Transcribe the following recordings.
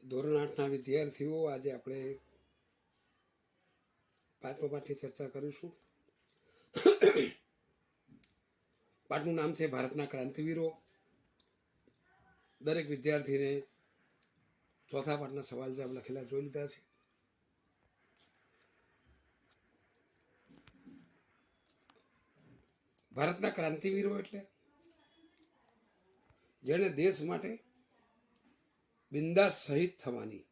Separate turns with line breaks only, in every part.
ધોરણ 8ના વિદ્યાર્થીઓ, આજે આપણે 5મા પાઠની ચર્ચા કરીશું. પાઠનું નામ છે ભારતના ક્રાંતિવીરો. દરેક વિદ્યાર્થીને ચોથા પાઠના સવાલ જવાબ લખેલા જોઈ લીધા છે. ભારતના ક્રાંતિવીરો એટલે જેણે દેશ માટે બિંદાસ શહીદ થવાની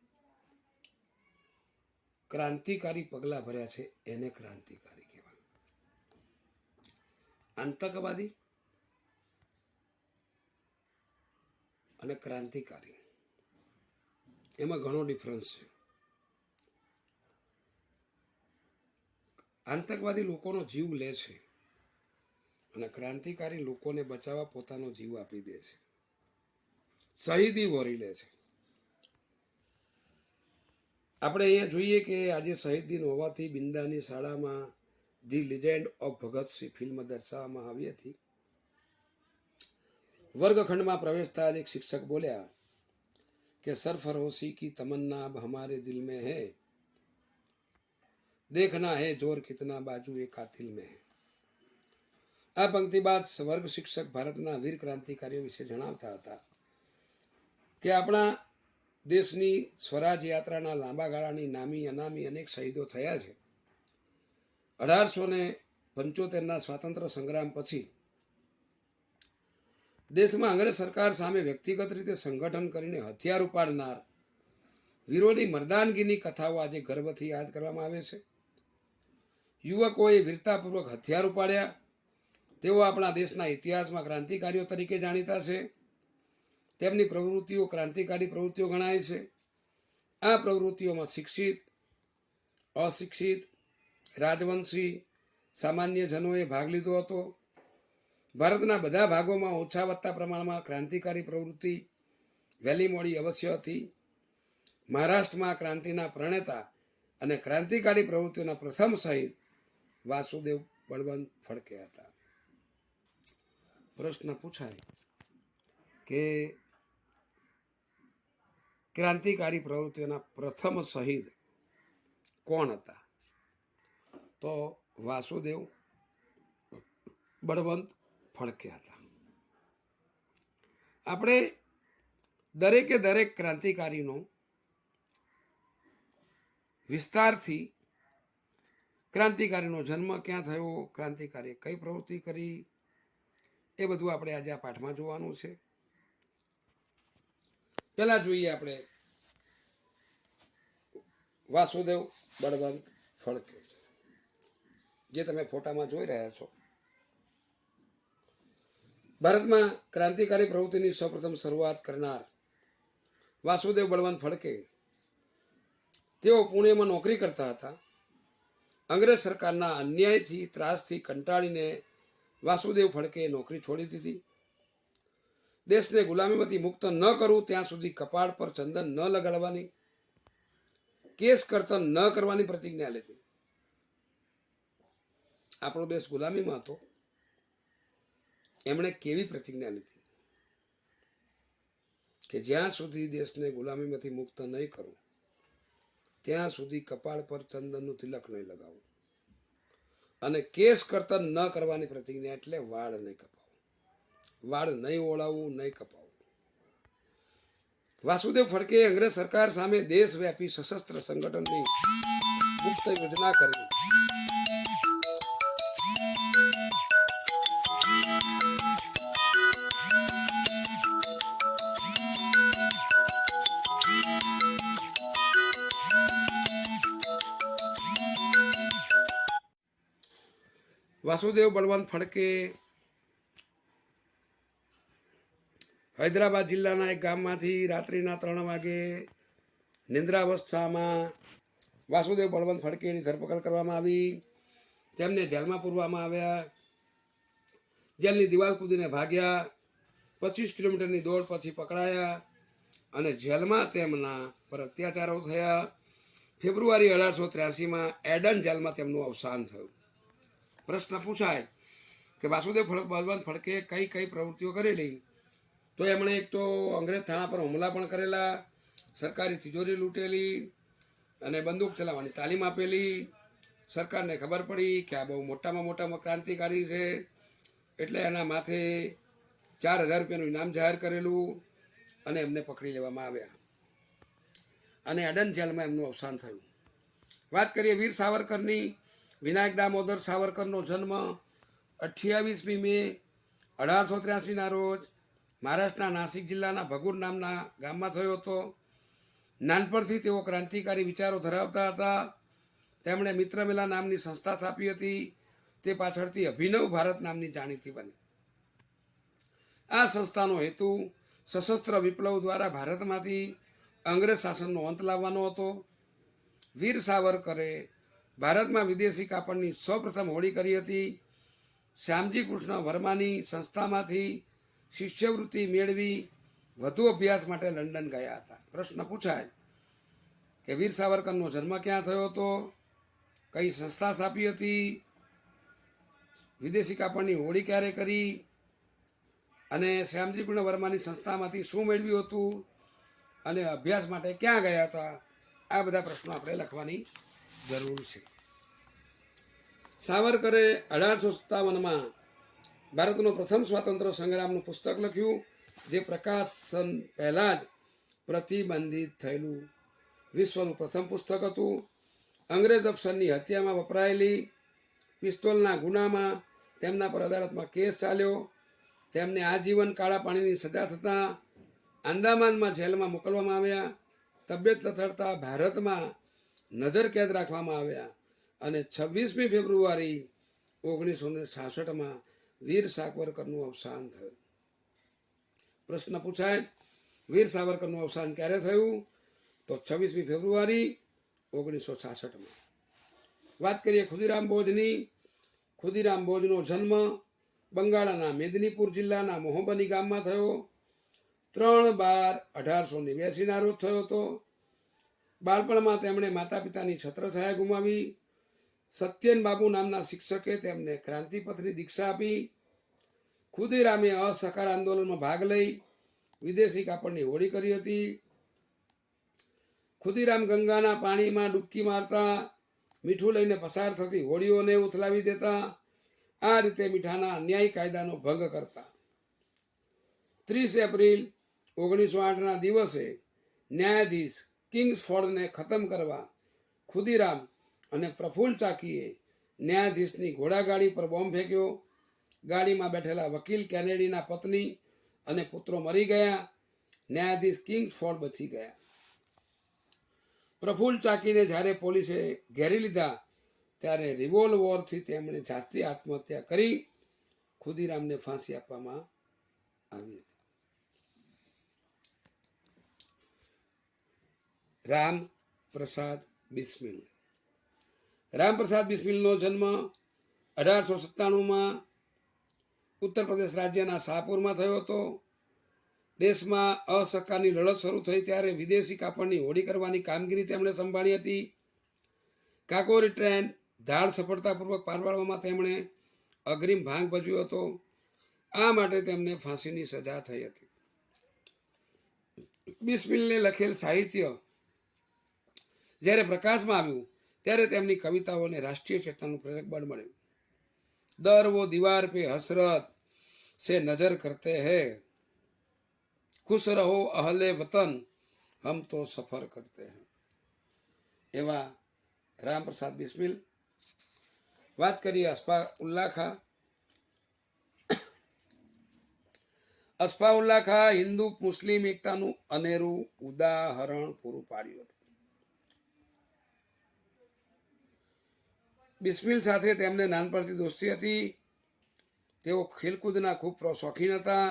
ક્રાંતિકારી પગલા ભર્યા છે, એને ક્રાંતિકારી કહેવાય. આતંકવાદી અને ક્રાંતિકારી એમાં ઘણો ડિફરન્સ છે. આતંકવાદી લોકોનો જીવ લે છે અને ક્રાંતિકારી લોકોને બચાવવા પોતાનો જીવ આપી દે છે, શહીદી વોરી લે છે. આપણે અહીંયા જોઈએ કે આજે શહીદ દિન હોવાથી બિંદાની શાળામાં the legend of Bhagat Singh film દર્શાવવામાં આવી હતી. વર્ગખંડમાં પ્રવેશતા જ એક શિક્ષક બોલ્યા કે સરફરોશી કી તમન્ના अब हमारे दिल में है, देखना है जोर कितना बाजू ए कातिल में है. આ પંક્તિ બાદ વર્ગ શિક્ષક ભારતના વીર ક્રાંતિકારીઓ વિશે જણાવતા હતા કે આપણા દેશની સ્વરાજ યાત્રાના લાંબા ગાળાની નામી અનામી અનેક શહીદો થયા છે. 1875ના સ્વાતંત્ર્ય સંગ્રામ પછી દેશમાં અંગ્રેજ સરકાર સામે વ્યક્તિગત રીતે સંગઠન કરીને હથિયાર ઉપાડનાર વીરોની મર્દાનગીની કથાઓ આજે ગર્વથી યાદ કરવામાં આવે છે. યુવકોએ વીરતાપૂર્વક હથિયાર ઉપાડ્યા. તેઓ આપણા દેશના ઇતિહાસમાં ક્રાંતિકારીઓ તરીકે જાણીતા છે. તેમની પ્રવૃત્તિઓ ક્રાંતિકારી પ્રવૃત્તિઓ ગણાય છે. આ પ્રવૃત્તિઓમાં શિક્ષિત, અશિક્ષિત, રાજવંશી, સામાન્ય જનોએ ભાગ લીધો હતો. ભારતના બધા ભાગોમાં ઓછા વત્તા પ્રમાણમાં ક્રાંતિકારી પ્રવૃત્તિ વહેલી મોડી અવશ્ય હતી. મહારાષ્ટ્રમાં ક્રાંતિના પ્રણેતા અને ક્રાંતિકારી પ્રવૃત્તિઓના પ્રથમ શહીદ વાસુદેવ બળવંત ફડકે હતા. પ્રશ્ન પૂછાય કે ક્રાંતિકારી પ્રવૃત્તિઓના પ્રથમ શહીદ કોણ હતા? તો વાસુદેવ બળવંત ફડકે હતા. આપણે દરેકે દરેક ક્રાંતિકારીનો વિસ્તારથી ક્રાંતિકારીનો જન્મ ક્યાં થયો, ક્રાંતિકારીએ કઈ પ્રવૃત્તિ કરી, એ બધું આપણે આજે આ પાઠમાં જોવાનું છે. પહેલા જોઈએ આપણે વાસુદેવ બળવંત ફડકે, જે તમે ફોટામાં જોઈ રહ્યા છો. ભારતમાં ક્રાંતિકારી પ્રવૃત્તિની સૌપ્રથમ શરૂઆત કરનાર વાસુદેવ બળવંત ફડકે, તેઓ પુણેમાં નોકરી કરતા હતા. અંગ્રેજ સરકારના અન્યાયથી ત્રાસથી કંટાળીને વાસુદેવ ફડકે નોકરી છોડી દીધી. દેશને ગુલામીમાંથી મુક્ત ન કરવું ત્યાં સુધી કપાળ પર ચંદન ન લગાડવાની, કેસ કર્તન ન કરવાની પ્રતિજ્ઞા લીધી. આપણો દેશ ગુલામીમાં હતો, એમણે કેવી પ્રતિજ્ઞા લીધી કે જ્યાં સુધી દેશને ગુલામીમાંથી મુક્ત નહીં કરું ત્યાં સુધી કપાળ પર ચંદનનું તિલક નહીં લગાવું, અને કેસ કર્તન ન કરવાની પ્રતિજ્ઞા એટલે વાળ નહીં કપાવું, વાળ નહીં ઓળાવવું, નહીં કપાવવું. વાસુદેવ ફડકે અંગ્રેજ સરકાર સામે દેશવ્યાપી સશસ્ત્ર સંગઠનની ગુપ્ત યોજના કરી. વાસુદેવ બળવંત ફડકે હૈદરાબાદ જિલ્લાના એક ગામમાંથી રાત્રિના 3 વાગે નિંદ્રાવસ્થામાં વાસુદેવ બળવંત ફડકેની ધરપકડ કરવામાં આવી. તેમને જેલમાં પૂરવામાં આવ્યા. જેલની દિવાલ કૂદીને ભાગ્યા. 25 કિલોમીટરની દોડ પછી પકડાયા અને જેલમાં તેમના પર અત્યાચારો થયા. ફેબ્રુઆરી 1883માં એડન જેલમાં તેમનું અવસાન થયું. પ્રશ્ન પૂછાય કે વાસુદેવ બળવંત ફડકે કઈ કઈ પ્રવૃત્તિઓ કરેલી? તો એમણે એક તો અંગ્રેજ થાણા પર હુમલા પણ કરેલા, સરકારી તિજોરી લૂંટેલી અને બંદૂક ચલાવવાની તાલીમ આપેલી. સરકારને ખબર પડી કે આ બહુ મોટામાં મોટામાં ક્રાંતિકારી છે, એટલે એના માથે 4,000 રૂપિયાનું ઇનામ જાહેર કરેલું અને એમને પકડી લેવામાં આવ્યા અને અડન જેલમાં એમનું અવસાન થયું. વાત કરીએ વીર સાવરકરની. વિનાયક દામોદર સાવરકરનો જન્મ 28મી મે 1883ના રોજ મહારાષ્ટ્રના નાસિક જિલ્લાના ભગુર નામના ગામમાં થયો હતો. નાનપણથી તેઓ ક્રાંતિકારી વિચારો ધરાવતા હતા. તેમણે મિત્રમેલા નામની સંસ્થા સ્થાપી હતી. તે પાછળથી અભિનવ ભારત નામની જાણીતી બની. આ સંસ્થાનો હેતુ સશસ્ત્ર વિપ્લવ દ્વારા ભારતમાંથી અંગ્રેજ શાસનનો અંત લાવવાનો હતો. વીર સાવરકરે ભારતમાં વિદેશી કાપડની સૌપ્રથમ હોડી કરી હતી. શ્યામજી કૃષ્ણ વર્માની સંસ્થામાંથી શિષ્યવૃત્તિ મેળવી વધુ અભ્યાસ માટે લંડન ગયા હતા. પ્રશ્ન પૂછાય કે વીર સાવરકરનો જન્મ ક્યાં થયો હતો, કઈ સંસ્થા સ્થાપી હતી, વિદેશી કાપડની હોડી ક્યારે કરી અને શ્યામજી કૃષ્ણ વર્માની સંસ્થામાંથી શું મેળવ્યું હતું અને અભ્યાસ માટે ક્યાં ગયા હતા, આ બધા પ્રશ્નો આપણે લખવાની જરૂર છે. સાવરકરે 1857માં ભારતનો પ્રથમ સ્વાતંત્ર્ય સંગ્રામનું પુસ્તક લખ્યું, જે પ્રકાશન પહેલાં જ પ્રતિબંધિત થયેલું વિશ્વનું પ્રથમ પુસ્તક હતું. અંગ્રેજ અફસરની હત્યામાં વપરાયેલી પિસ્તોલના ગુનામાં તેમના પર અદાલતમાં કેસ ચાલ્યો. તેમને આજીવન કાળા પાણીની સજા થતાં આંદામાનમાં જેલમાં મોકલવામાં આવ્યા. તબિયત લથડતા ભારતમાં નજર કેદ રાખવામાં આવ્યા અને 26મી ફેબ્રુઆરી 1966માં વીર સાવરકરનું અવસાન થયું. પ્રશ્ન પૂછાય વીર સાવરકરનું અવસાન ક્યારે થયું, તો 26મી ફેબ્રુઆરી 1966માં. વાત કરીએ ખુદીરામ બોઝની. ખુદીરામ બોઝનો જન્મ બંગાળના મેદનીપુર જિલ્લાના મોહબની ગામમાં થયો. 3/12/1889ના રોજ થયો હતો. બાળપણમાં તેમણે માતા પિતાની છત્રછાયા ગુમાવી. સત્યન બાબુ નામના શિક્ષકે તેમને ક્રાંતિપથની દીક્ષા આપી. ખુદીરામે અસહકાર આંદોલનમાં ભાગ લઈ વિદેશી કાપડની હોડી કરી હતી. ખુદીરામ ગંગાના પાણીમાં ડૂબકી મારતા, મીઠું લઈને પસાર થતી હોડીઓને ઉથલાવી દેતા, આ રીતે મીઠાના અન્યાયી કાયદાનો ભંગ કરતા. 30 એપ્રિલ 1908ના દિવસે ન્યાયાધીશ કિંગ્સફોર્ડને ખતમ કરવા ખુદીરામ અને પ્રફુલ્લ ચાકીએ ન્યાયાધીશની ઘોડાગાડી પર બોમ્બ ફેંક્યો. ગાડીમાં બેઠેલા વકીલ કેનેડીના પત્ની અને પુત્રો મરી ગયા. ન્યાયાધીશ કિંગ્સફોર્ડ બચી ગયા. પ્રફુલ્લ ચાકીને જ્યારે પોલીસે ઘેરી લીધા ત્યારે રિવોલ્વરથી તેમણે જાતે આત્મહત્યા કરી. ખુદીરામને ફાંસી આપવામાં આવી હતી. રામપ્રસાદ બિસ્મિલ. રામપ્રસાદ બિસ્મિલનો જન્મ 1897માં ઉત્તર પ્રદેશ રાજ્યના શાહપુરમાં થયો હતો. દેશમાં અસહકારની લડત શરૂ થઈ ત્યારે વિદેશી કાપડની હોડી કરવાની કામગીરી તેમણે સંભાળી હતી. કાકોરી ટ્રેન ધાડ સફળતાપૂર્વક પાર પાડવામાં તેમણે અગ્રીમ ભાગ ભજવ્યો હતો. આ માટે તેમને ફાંસીની સજા થઈ હતી. બિસ્મિલને લખેલ સાહિત્ય જ્યારે પ્રકાશમાં આવ્યું ત્યારે તેમની કવિતાઓને રાષ્ટ્રીય ચેતનાનું પ્રેરક બળ મળ્યું. દર વો દીવાર પે હસરત से नजर करते हैं, खुश रहो अहले वतन हम तो सफर करते हैं. એવા રામપ્રસાદ બિસ્મિલ. વાત કરીએ અસ્ફા ઉલ્લા ખાં. અસ્ફા ઉલ્લા ખાં હિન્દુ મુસ્લિમ એકતાનું અનેરું ઉદાહરણ પૂરું પાડ્યું હતું. બિસ્મિલ સાથે તેમને નાનપણથી દોસ્તી હતી. તેઓ ખેલકૂદના ખૂબ શોખીન હતા.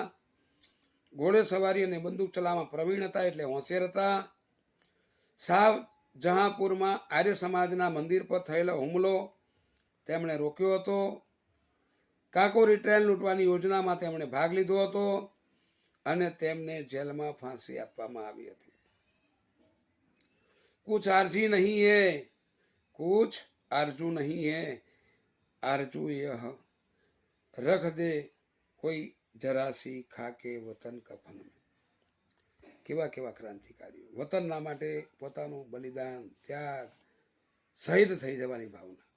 ઘોડે સવારી અને બંદૂક ચલાવવામાં પ્રવીણ હતા, એટલે હોશિયાર હતા. શાહજહાંપુરમાં આર્ય સમાજના મંદિર પર થયેલો હુમલો તેમણે રોક્યો હતો. કાકોરી ટ્રેન લૂંટવાની યોજનામાં તેમણે ભાગ લીધો હતો અને તેમને જેલમાં ફાંસી આપવામાં આવી હતી. કુછ આરજી નહીં હે, કુછ આરજુ નહીં હે, આરજુ યહ રખ દે કોઈ જરાસી ખાકે વતન કફન में. કેવા કેવા ક્રાંતિકારીઓ વતનના માટે પોતાનું બલિદાન ત્યાગ શહીદ થઈ જવાની ભાવના.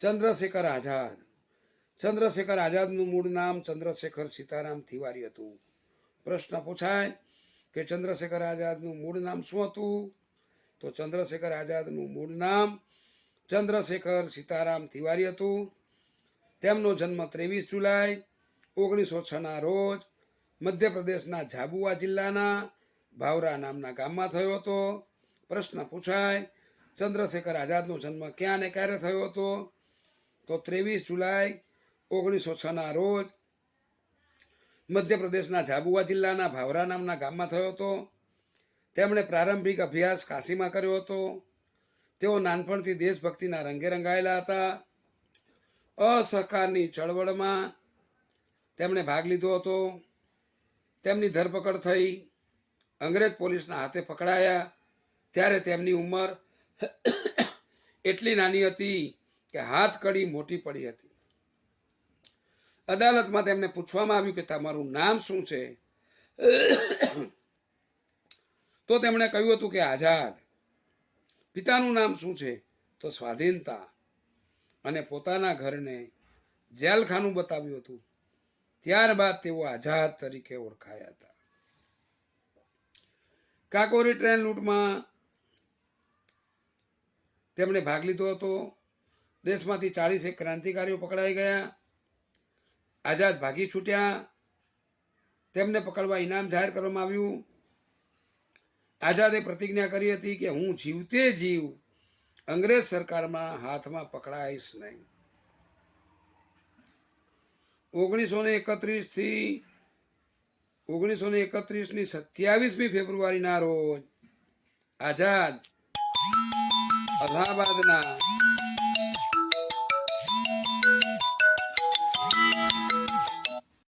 ચંદ્રશેખર આઝાદ. ચંદ્રશેખર આઝાદનું મૂળ નામ ચંદ્રશેખર સીતારામ તિવારી હતું. પ્રશ્ન પૂછાય કે ચંદ્રશેખર આઝાદનું મૂળ નામ શું હતું? તો ચંદ્રશેખર આઝાદનું મૂળ નામ ચંદ્રશેખર સીતારામ તિવારી હતું. તેમનો જન્મ 23 જુલાઈ 1906ના રોજ મધ્યપ્રદેશના ઝાબુઆ જિલ્લાના ભાવરા નામના ગામમાં થયો હતો. પ્રશ્ન પૂછાય ચંદ્રશેખર આઝાદનો જન્મ ક્યાં અને ક્યારે થયો હતો? તો 23 જુલાઈ 1906ના રોજ મધ્યપ્રદેશના ઝાબુઆ જિલ્લાના ભાવરા નામના ગામમાં થયો હતો. તેમણે પ્રારંભિક અભ્યાસ કાશીમાં કર્યો હતો. તેઓ નાનપણથી દેશભક્તિના રંગે રંગાયેલા હતા. અસહકારની ચળવળમાં તેમણે ભાગ લીધો હતો. તેમની ધરપકડ થઈ. અંગ્રેજ પોલીસના હાથે પકડાયા ત્યારે તેમની ઉંમર એટલી નાની હતી કે હાથ કડી મોટી પડી હતી. અદાલતમાં તેમને પૂછવામાં આવ્યું કે તમારું નામ શું છે? તો તેમણે કહ્યું હતું કે આઝાદ. પિતાનું નામ શું છે? તો સ્વાધીનતા. અને પોતાના ઘરને જેલખાનું બતાવ્યું હતું. ત્યારબાદ તેઓ આઝાદ તરીકે ઓળખાયા હતા. કાકોરી ટ્રેન લૂંટમાં તેમણે ભાગ લીધો હતો. દેશમાંથી 41 ક્રાંતિકારીઓ પકડાઈ ગયા. આઝાદ ભાગી છૂટ્યા. તેમને પકડવા ઇનામ જાહેર કરવામાં આવ્યું. આઝાદે પ્રતિજ્ઞા કરી હતી કે હું જીવતે જીવ અંગ્રેજ સરકારના હાથમાં પકડાઈશ નહીં. 1931 થી 1931ની 27મી ફેબ્રુઆરીના રોજ આઝાદ અલ્હાબાદના